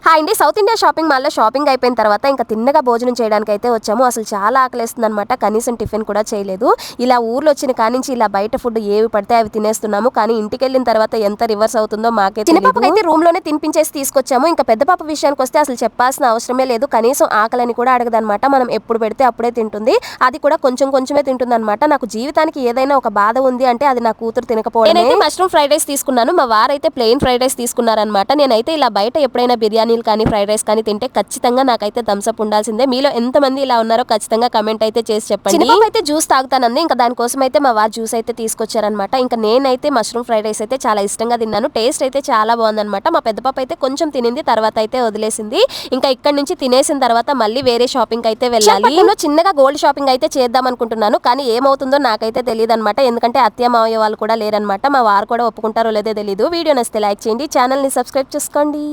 Hi అండి. South India shopping మాల్‌లో shopping అయిపోయిన తర్వాత ఇంకా తిన్నగా భోజనం చేయడానికైతే వచ్చాము. అసలు చాలా ఆకలేస్తుందనమాట. కనీసం టిఫిన్ కూడా చేయలేదు. ఇలా ఊర్లో వచ్చిన కానించి ఇలా బయట ఫుడ్ ఏవి పడితే అవి తినేస్తున్నాము. కానీ ఇంటికెళ్ళిన తర్వాత ఎంత రివర్స్ అవుతుందో మాకే తెలీదు. చిన్న పాపకైతే రూమ్‌లోనే తినిపించేసి తీసుకొచ్చాము. ఇంకా పెద్ద పాప విషయానికొస్తే అసలు చెప్పాల్సిన అవసరమే లేదు. కనీసం ఆకలని కూడా అడగదనమాట. మనం ఎప్పుడు పెడితే అప్పుడే తింటుంది. అది కూడా కొంచెం కొంచెమే తింటుందనమాట. నాకు జీవితానికి ఏదైనా ఒక బాధ ఉంది అంటే అది నా కూతురు తినకపోవడమే. నేనైతే మష్రూమ్ ఫ్రైడ్ రైస్ తీసుకున్నాను. మా వారైతే ప్లెయిన్ ఫ్రైడ్ రైస్ తీసుకున్నారనమాట. నేనైతే ఇలా బయట ఎప్పుడైనా బిర్యానీలు కానీ ఫ్రైడ్ రైస్ కానీ తింటే ఖచ్చితంగా నాకైతే థమ్స్అప్ ఉండాల్సిందే. మీలో ఎంతమంది ఇలా ఉన్నారో ఖచ్చితంగా కమెంట్ అయితే చేసి చెప్పండి. చిన్న పాప అయితే జ్యూస్ తాగుతానంది. ఇంకా దానికోసం అయితే మా వారు జ్యూస్ అయితే తీసుకొచ్చారనమాట. ఇంకా నేనైతే మష్రూమ్ ఫ్రైడ్ రైస్ అయితే చాలా ఇష్టంగా తిన్నాను. టేస్ట్ అయితే చాలా బాగుందనమాట. మా పెద్ద పాప అయితే కొంచెం తినింది, తర్వాత అయితే వదిలేసింది. ఇంకా ఇక్కడ నుంచి తినేసిన తర్వాత మళ్ళీ వేరే షాపింగ్ అయితే వెళ్ళాలి. చిన్నగా గోల్డ్ షాపింగ్ అయితే చేద్దాం అనుకుంటున్నాను. కానీ ఏమవుతుందో నాకైతే తెలియదు అనమాట. ఎందుకంటే అత్తయ్య మావయ్య వాళ్ళు కూడా లేరనమాట. మా వారు కూడా ఒప్పుకుంటారో లేదో తెలియదు. వీడియో నచ్చితే లైక్ చేయండి, ఛానల్ని సబ్స్క్రైబ్ చేసుకోండి.